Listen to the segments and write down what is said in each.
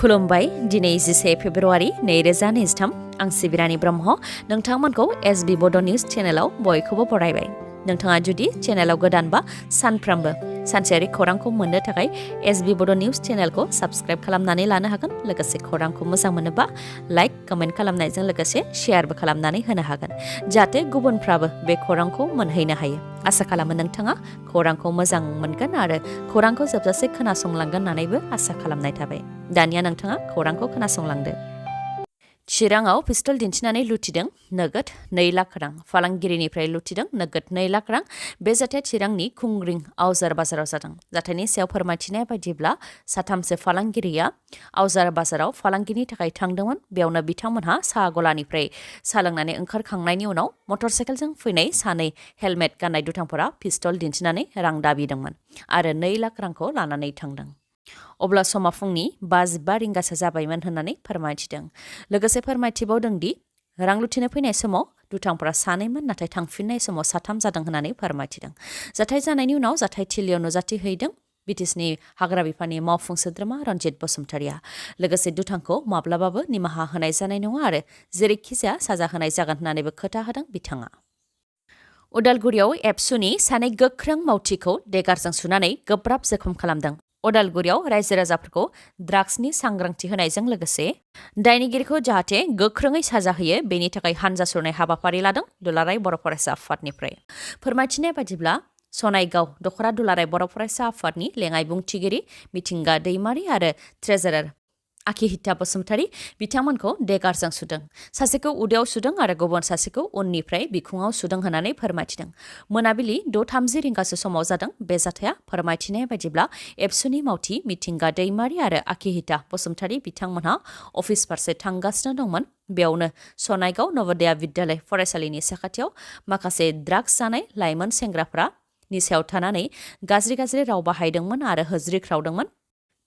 खुलुमबाय दिनै 11 फेब्रुवारि 2023 आं सिबिरानि ब्रह्म नोंथांमोनखौ एसबी बड' निउज चेनेलाव बयखौबो बरायबाय। नोंथाङा जुदि चेनेलाव गोदानबा सानफ्रामबो सानसेयारि खौरांखौ मोननो थाखाय एसबी बड' निउज चेनेलखौ साबस्क्राइब खालामनानै लानो हागोन। लोगोसे खौरांखौ मोजां मोनोबा लाइक कमेन्ट खालामनायजों लोगोसे शेयारबो खालामनानै होनो हागोन जाहाथे गुबुनफ्राबो बे खौरांखौ मोनहैनो हायो। आसा खालामो नोंथाङा खौरांखौ मोजां मोनगोन आरो खौरांखौ जोबजासे खोनासंलांगोन होननानैबो आसा खालामनाय थाबाय। दानिया नोंथाङा खौरांखौ खोनासंलांदो। चिराङाव पिस्तल दिन्थिनानै लुथिदों नोगोद 2 लाख रां। फालांगिरिनिफ्राय लुथिदों नोगोद 2 लाख रां। बे जाथाया चिरांनि खुंग्रिं आवजार बाजाराव जादों। जाथायनि सायाव फोरमायथिनाय बायदिब्ला साथामसो फालांगिरिया आवजार बाजाराव फालांगिनि थाखाय थांदोंमोन। बेयावनो बिथांमोनहा साहा गलानिफ्राय साहा लोंनानै ओंखारखांनायनि उनाव मटरसाइकेलजों फैनाय सानै हेलमेट गाननाय दुथांफोरा पिस्तल दिन्थिनानै रां दाबिदोंमोन आरो 2 लाख रांखौ लानानै थांदों। अब्ला समा फुंनि 5:15 रिंगासो जाबायमोन होननानै फोरमायथिदों। लोगोसे फोरमायथिबावदों दि रां लुथिनो फैनाय समाव दुथांफोरा सानैमोन नाथाय थांफिननाय समाव साथाम जादों होननानै फोरमायथिदों। जाथाय जानायनि उनाव जाथाय थिलियाव नुजाथिहैदों बिटिसिनि हाग्रा बिफाननि मावफुं सोद्रोमा रन्जित बसुमतारिया। लोगोसे दुथांखौ माब्लाबाबो निमाहा होनाय जानाय नङा आरो जेरैखिजाया साजा होनाय जागोन होननानैबो खोथा होदों बिथाङा। उदालगुरियाव एबसुनि सानै गोख्रों मावथिखौ देगारजों सुनानै गोब्राब जोखोम खालामदों। उदालगुरियाव रायजो राजाफोरखौ ड्राग्सनि सांग्रांथि होनायजों लोगोसे दायनिगिरिखौ जाहाथे गोख्रोङै साजा होयो बेनि थाखाय हानजा सुरनाय हाबाफारि लादों दुलाराय बर' फरायसा आफादनिफ्राय। फोरमायथिनाय बायदिब्ला सनाइगाव दख'रा दुलाराय बर' फरायसा आफादनि लेङाइ बुंथिगिरि मिथिंगा दैमारि आरो ट्रेजारार आखिहिता बसुमतारी बिथांमोनखौ देगारजों सुदों। सासेखौ उदैयाव सुदों आरो गुबुन सासेखौ उननिफ्राय बिखुङाव सुदों होननानै फोरमायथिदों। मोनाबिलि 6:30 रिंगासो समाव जादों बे जाथाया। फोरमायथिनाय बायदिब्ला एबसुनि मावथि मिथिंगा दैमारि आरो आखिहिता बसुमतारी बिथांमोनहा अफिस फारसे थांगासिनो दंमोन। बेयावनो सनाइगाव नवोदया विद्यालय फरायसालिनि साखाथियाव माखासे ड्राग्स जानाय लाइमोन सेंग्राफ्रा निसायाव थानानै गाज्रि राव बाहायदोंमोन आरो होज्रिख्रावदोंमोन।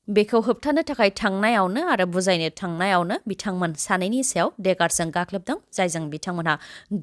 बेखौ होबथानो थाखाय थांनायावनो आरो बुजायनो थांनायावनो बिथांमोन सानैनि सायाव देगारजों गाग्लोबदों जायजों बिथांमोनहा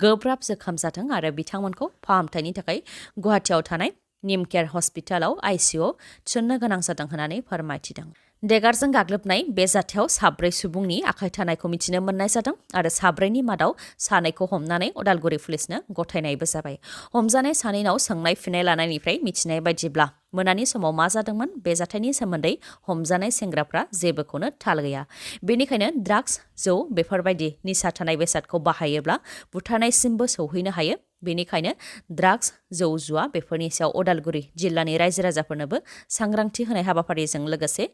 गोब्राब जोखोम जादों आरो बिथांमोनखौ फाहामथायनि थाखाय गुवाहाटियाव थानाय निम केयार हस्पिटालाव आइसिइउआव थिसननो गोनां जादों होननानै फोरमायथिदों। देगारजों गाग्लोबनाय बे जाथायाव 4 सुबुंनि आखाइ थानायखौ मिथिनो मोननाय जादों आरो 4नि मादाव 2खौ हमनानै उदालगुरि पुलिसनो गथायनायबो जाबाय। हमजानाय 2नाव सोंनाय फिननाय लानायनिफ्राय मिथिनाय बायदिब्ला मोनानि समाव मा जादोंमोन बे जाथायनि सोमोन्दै हमजानाय सेंग्राफ्रा जेबोखौनो थाल गैया। बेनिखायनो ड्राग्स जौ बेफोरबायदि निसा थानाय बेसादखौ बाहायोब्ला बुथारनायसिमबो सौहैनो हायो। बेनिखायनो ड्राग्स जौ जुवा बेफोरनि सायाव उदालगुरि जिल्लानि रायजो राजाफोरनोबो सांग्रांथि होनाय हाबाफारिजों लोगोसे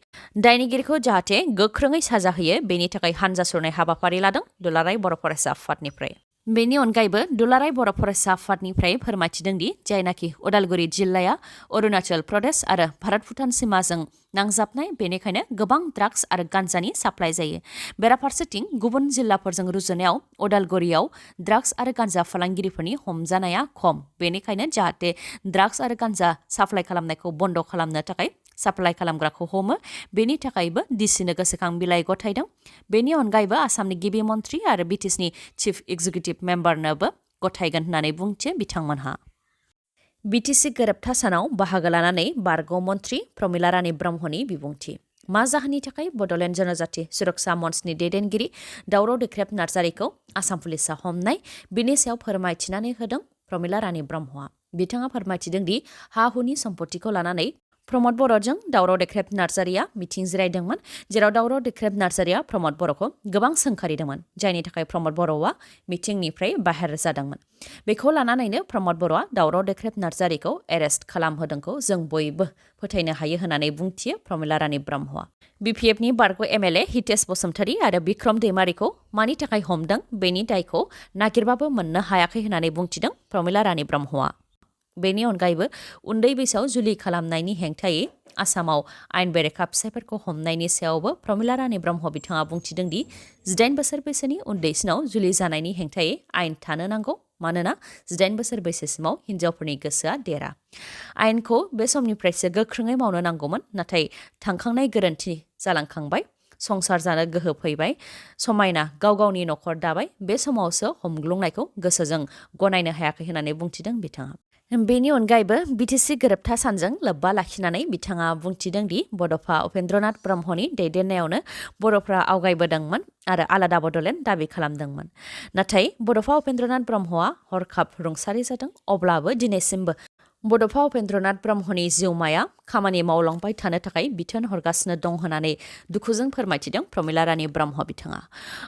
दायनिगिरिखौ जाहाथे गोख्रोङै साजा होयो बेनि थाखाय हानजा सुरनाय हाबाफारि लादों दुलाराय बर' फरायसा आफादनिफ्राय। बेनि अनगायैबो दुलाराय बर' फरायसा आफादनिफ्राय फोरमायथिदों दि जायनाखि उदालगुरि जिल्लाया अरुणाचल प्रदेश आरो भारत भुटान सिमाजों नांजाबनाय बेनिखायनो गोबां ड्राग्स आरो गान्जानि साप्लाय जायो। बेराफारसेथिं गुबुन जिल्लाफोरजों रुजुनायाव उदालगुरियाव ड्राग्स आरो गान्जा फालांगिरिफोरनि हमजानाया खम। बेनिखायनो जाहाथे ड्राग्स आरो गान्जा साप्लाय खालामनायखौ बन्द खालामनो थाखाय साप्लाय खालामग्राखौ हमो बेनि थाखायबो डिसिनो गोसोखां बिलाइ गथायदों। बेनि अनगायैबो आसामनि गिबि मन्थ्रि आरो बिटिसिनि चिफ एक्जिकिउटिभ मेम्बारनोबो गथायगोन होननानै बुंथियो बिथांमोनहा। बिटिसि गोरोबथा सानाव बाहागो लानानै बारग' मन्थ्रि प्रमिला रानी ब्रह्मनि बिबुंथि। मा जाहोननि थाखाय बड'लेण्ड जनजाति सुरक्षा मन्चनि दैदेनगिरि दावराव देख्रेब नार्जारिखौ आसाम पुलिसा हमनाय बिनि सायाव फोरमायथिनानै होदों प्रमिला रानी ब्रह्मआ। बिथाङा फोरमायथिदों दि हा हुनि सम्पतिखौ लानानै प्रमद बर'जों दावराव देख्रेब नार्जारिया मिथिं जिरायदोंमोन जेराव दावराव देख्रेब नार्जारिया प्रमद बर'खौ गोबां सोंखारिदोंमोन जायनि थाखाय प्रमद बर'आ मिथिंनिफ्राय बाहेर जादोंमोन। बेखौ लानानैनो प्रमद बर'आ दावराव देख्रेब नार्जारिखौ एरेस्ट खालामहोदोंखौ जों बयबो फोथायनो हायो होननानै बुंथियो प्रमिला रानी ब्रह्मआ। बिपिएफनि बारग' एमएलए हितेश बसुमतारी आरो बिक्रम दैमारिखौ मानि थाखाय हमदों बेनि दायखौ नागिरबाबो मोननो हायाखै होननानै बुंथिदों प्रमिला रानी ब्रह्मआ। बेनि अनगायैबो उन्दै बैसोआव जुलि खालामनायनि हेंथायै आसामाव आयेन बेरेखा फिसायफोरखौ हमनायनि सायावबो प्रमिला रानी ब्रह्म बिथाङा बुंथिदों दि 18 बोसोर बैसोनि उन्दैसिनाव जुलि जानायनि हेंथायै आयेन थानो नांगौ मानोना 18 बोसोर बैसोसिमाव हिन्जावफोरनि गोसोआ देरा। आयेनखौ बे समनिफ्रायसो गोख्रोङै मावनो नांगौमोन नाथाय थांखांनाय गोरोन्थि जालांखांबाय। संसार जानो गोहो फैबाय समायना गाव गावनि न'खर दाबाय बे समावसो हमग्लुंनायखौ गोसोजों गनायनो हायाखै होननानै बुंथिदों बिथाङा। बेनि अनगायैबो बिटिसि गोरोबथा सानजों लोब्बा लाखिनानै बिथाङा बुंथिदों दि बड'फा उपेन्द्रनाथ ब्रह्मनि दैदेननायावनो बर'फ्रा आवगायबोदोंमोन आरो आलादा बड'लेण्ड दाबि खालामदोंमोन। नाथाय बड'फा उपेन्द्रनाथ ब्रह्मआ हरखाब रुंसारि जादों। अब्लाबो दिनैसिमबो बड'फा उपेन्द्रनाथ ब्रह्मनि जिउमाया खामानि मावलांबाय थानो थाखाय बिथोन हरगासिनो दं होननानै दुखुजों फोरमायथिदों प्रमिला रानी ब्रह्म बिथाङा।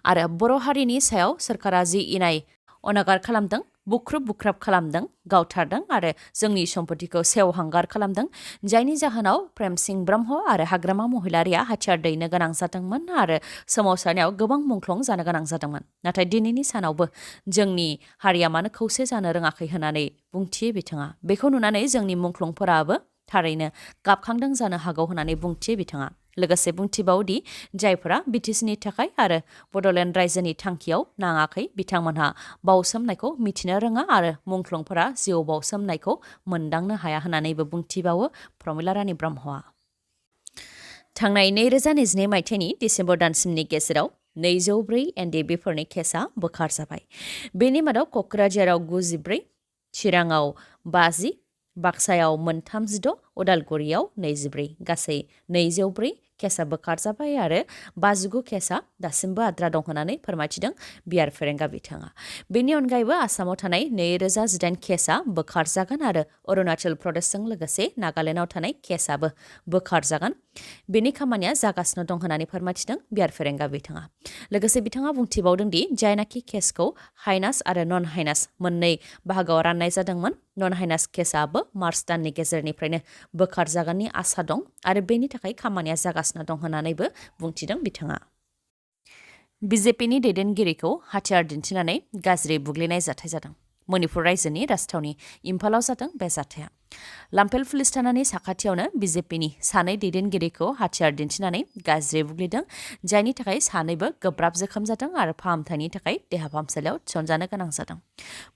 आरो बर' हारिनि सायाव सोरखारा जि इनाय अनागार खालामदों, बुख्रुब बुख्राब खालामदों, गावथारदों आरो जोंनि सम्पतिखौ सेवहांगार खालामदों, जायनि जाहोनाव प्रेम सिंह ब्रह्म आरो हाग्रामा महिलारिया हाथियार दैनो गोनां जादोंमोन आरो सोमावसारनायाव गोबां मुंख्लं जानो गोनां जादोंमोन। नाथाय दिनैनि सानावबो जोंनि हारिया मानो खौसे जानो रोङाखै होननानै बुंथियो बिथाङा। बेखौ नुनानै जोंनि मुंख्लंफोराबो थारैनो गाबखांदों जानो हागौ होननानै बुंथियो बिथाङा। लोगोसे बुंथिबावदि जायफोरा बिटिसिनि थाखाय आरो बड'लेण्ड रायजोनि थांखियाव नाङाखै बिथांमोनहा बावसोमनायखौ मिथिनो रोङा आरो मुंख्लंफोरा जिउ बावसोमनायखौ मोनदांनो हाया होननानैबो बुंथिबावो प्रमिला रानी ब्रह्मआ। थांनाय 2022 मायथाइनि डिसेम्बर दानसिमनि गेजेराव 204 एनडिबिफोरनि केसआ बोखारजाबाय। बेनि मादाव क'क्राझाराव 94, चिराङाव 50, बाक्सायाव 36, उदालगुरियाव 24, गासै 204 केसआ बोखारजाबाय आरो 59 केसआ दासिमबो आद्रा दं होननानै फोरमायथिदों बिआर फेरेंगा बिथाङा। बेनि अनगायैबो आसामाव थानाय 2018 केसआ बोखारजागोन आरो अरुणाचल प्रदेशजों लोगोसे नागालेण्डआव थानाय केसआबो बोखारजागोन। बेनि खामानिया जागासिनो दं होननानै फोरमायथिदों बिआर फेरेंगा बिथाङा। लोगोसे बिथाङा बुंथिबावदों दि जायनाखि केसखौ हाइनास आरो नन हाइनास मोननै बाहागोआव राननाय जादोंमोन, नन हाइनास केसआबो मार्च दाननि गेजेरनिफ्रायनो बोखारजागोननि आसा दं आरो बेनि थाखाय खामानिया जागासिनो दं होननानैबो बुंथिदों बिथाङा। बिजेपिनि दैदेनगिरिखौ हाथियार दिन्थिनानै गाज्रि बुग्लिनाय जाथाय जादों। मणिपुर रायजोनि राजथावनि इम्फालाव जादों बे जाथाया। लाम्फेल पुलिस थानानि साखाथियावनो बिजेपिनि सानै दैदेनगिरिखौ हाथियार दिन्थिनानै गाज्रि बुग्लिदों, जायनि थाखाय सानैबो गोब्राब जोखोम जादों आरो फाहामथायनि थाखाय देहा फाहामसालियाव थिसनजानो गोनां जादों।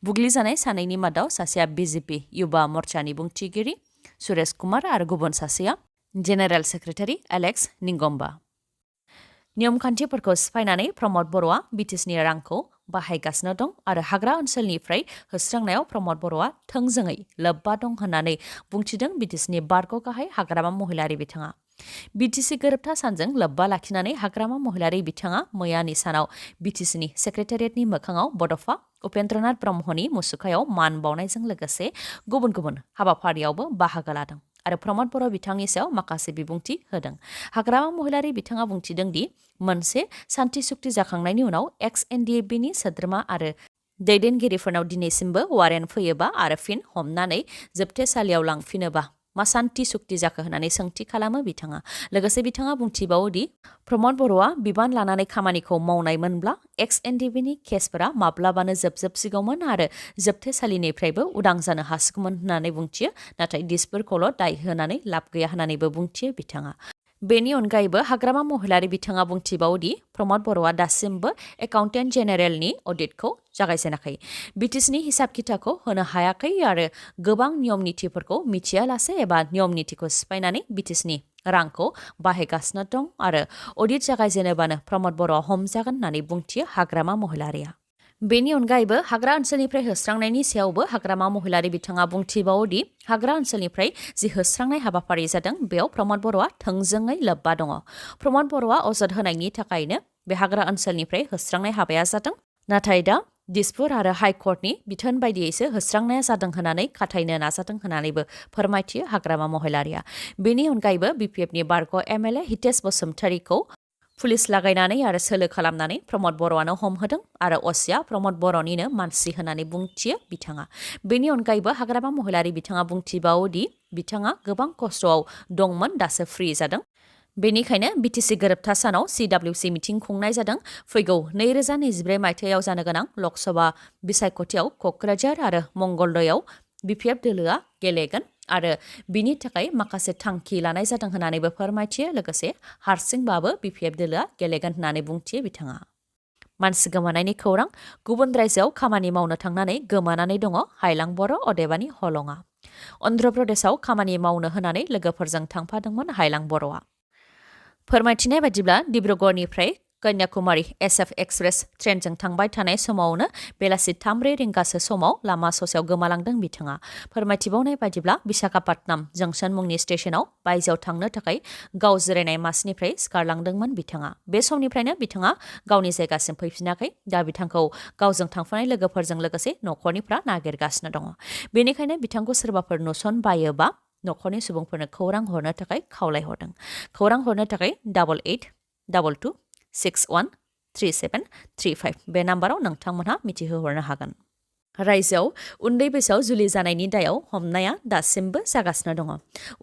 बुग्लिजानाय सानैनि मादाव सासेया बिजेपि युवा मर्चानि बुंथिगिरि सुरेश कुमार आरो गुबुन सासेया जेनेरेल सेक्रेटारि एलेक्स निंगम्बा। नियम खान्थिफोरखौ सिफायनानै प्रमद बर'आ बिटिसिनि रांखौ बाहायगासिनो दं आरो हाग्रा ओनसोलनिफ्राय होस्रांनायाव प्रमद बर'आ थोंजोङै लोब्बा दं होननानै बुंथिदों बिटिसिनि बारग' गाहाय हाग्रामा महिलारि बिथाङा। बिटिसि गोरोबथा सानजों लोब्बा लाखिनानै हाग्रामा महिलारि बिथाङा मैयानि सानाव बिटिसिनि सेक्रेटारियेटनि मोखाङाव बड'फा उपेन्द्रनाथ ब्रह्मनि मुसुखायाव मान बावनायजों लोगोसे गुबुन गुबुन हाबाफारियावबो बाहागो लादों आरो प्रमद बर' बिथांनि सायाव माखासे बिबुंथि होदों। हाग्रामा महिलारि बिथाङा बुंथिदों दि मोनसे सान्थि सुक्ति जाखांनायनि उनाव एक्स एनडिएबिनि सोद्रोमा आरो दैदेनगिरिफोरनाव दिनैसिमबो वारेन्ट फैयोबा आरो फिन हमनानै जोबथेसालियाव लांफिनोबा मा सान्थि सुक्ति जाखो होननानै सोंथि खालामो बिथाङा। लोगोसे बिथाङा बुंथिबावोदि प्रमद बर'आ बिबान लानानै खामानिखौ मावनायमोनब्ला एक्स एनडिबिनि केसफोरा माब्लाबानो जोबसिगौमोन आरो जोबथेसालिनिफ्रायबो उदां जानो हासिगौमोन होननानै बुंथियो। नाथाय दिसफोरखौल' दाय होनानै लाब गैया होननानैबो बुंथियो बिथाङा। बेनि अनगायैबो हाग्रामा महिलारि बिथाङा बुंथिबावोदि प्रमद बर'आ दासिमबो एकाउन्टेन्ट जेनेरेलनि अडिटखौ जागायजेनाखै, बिटिसिनि हिसाब खिथाखौ होनो हायाखै आरो गोबां नियम नितिफोरखौ मिथियालासे एबा नियम नितिखौ सिफायनानै बिटिसिनि रांखौ बाहायगासिनो दं आरो अडिट जागायजेनोबानो प्रमद बर'आ हमजागोन होननानै बुंथियो हाग्रामा महिलारिया। बेनि अनगायैबो हाग्रा ओनसोलनिफ्राय होस्रांनायनि सायावबो हाग्रामा महिलारि बिथाङा बुंथिबावोदि हाग्रा ओनसोलनिफ्राय जि होस्रांनाय हाबाफारि जादों बेयाव प्रमद बर'आ थोंजोङै लोब्बा दङ। प्रमद बर'आ अजद होनायनि थाखायनो बे हाग्रा ओनसोलनिफ्राय होस्रांनाय हाबाया जादों। नाथाय दा दिसपुर आरो हाइकर्टनि बिथोन बायदियैसो होस्रांनाया जादों होननानै खाथायनो नाजादों होननानैबो फोरमायथियो हाग्रामा महिलारिया। बेनि अनगायैबो बिपिएफनि बारग' एमएलए हितेश बसुमतारीखौ पुलिस लागायनानै आरो सोलो खालामनानै प्रमद बर'आनो हमहोदों आरो असिया प्रमद बर'निनो मानसि होननानै बुंथियो बिथाङा। बेनि अनगायैबो हाग्रामा महिलारि बिथाङा बुंथिबावोदि बिथाङा गोबां खस्थ'आव दंमोन, दासो फ्रि जादों। बेनिखायनो बिटिसि गोरोबथा सानाव CWC मिटिं खुंनाय जादों। फैगौ 2024 मायथाइयाव जानो गोनां लकसभा बिसायख'थियाव क'क्राझार आरो मंगलदैयाव बिपिएफ दोलोआ गेलेगोन आरो बिनि थाखाय माखासे थांखि लानाय जादों होननानैबो फोरमायथियो। लोगोसे हारसिंबाबो बिपिएफ दोलोआ गेलेगोन होननानै बुंथियो बिथाङा। मानसि गोमानायनि खौरां। गुबुन रायजोआव खामानि मावनो थांनानै गोमानानै दङ हाइलां बर' अदेबानि हलंआ। अन्ध्र प्रदेशआव खामानि मावनो होनानै लोगोफोरजों थांफादोंमोन हाइलां बर'आ। फोरमायथिनाय बायदिब्ला डिब्रुगड़निफ्राय कन्याकुमारी SF एक्सप्रेस ट्रेनजों थांबाय थानाय समावनो बेलासि 3 रिंगासो समाव लामा ससेयाव गोमालांदों बिथाङा। फोरमायथिबावनाय बायदिब्ला विशाखापट्टनम जंक्शन मुंनि स्टेशनाव बायजोआव थांनो थाखाय गाव जिरायनाय मासिनिफ्राय सिखारलांदोंमोन बिथाङा। बे समनिफ्रायनो बिथाङा गावनि जायगासिम फैफिनाखै। दा बिथांखौ गावजों थांफानाय लोगोफोरजों लोगोसे न'खरनिफ्रा नागिरगासिनो दङ। बेनिखायनो बिथांखौ सोरबाफोर नुसनबायोबा न'खरनि सुबुंफोरनो खौरां हरनो थाखाय खावलायहरदों। खौरां हरनो थाखाय 8822613735 बे नाम्बाराव नोंथांमोनहा मिथिहोहरनो हागोन। रायजोआव उन्दै बैसोआव जुलि जानायनि दायाव हमनाया दासिमबो जागासिनो दङ।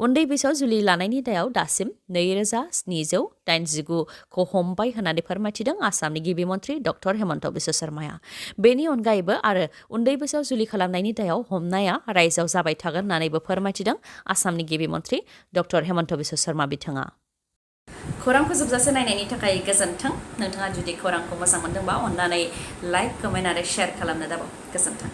उन्दै बैसोआव जुलि लानायनि दायाव दासिम 2789 खौ हमबाय होननानै फोरमायथिदों आसामनि गिबि मन्थ्रि डक्टर हेमन्त बिश्व शर्माया। बेनि अनगायैबो आरो उन्दै बैसोआव जुलि खालामनायनि दायाव हमनाया रायजोआव जाबाय थागोन होननानैबो फोरमायथिदों आसामनि गिबि मन्थ्रि डक्टर हेमन्त बिश्व शर्मा बिथाङा। खौरांखौ जोबजासे नायनायनि थाखाय गोजोन्थों। नोंथाङा जुदि खौरांखौ मोजां मोनदोंबा अन्नानै लाइक, कमेन्ट आरो शेयार खालामनो दाबाव। गोजोन्थों।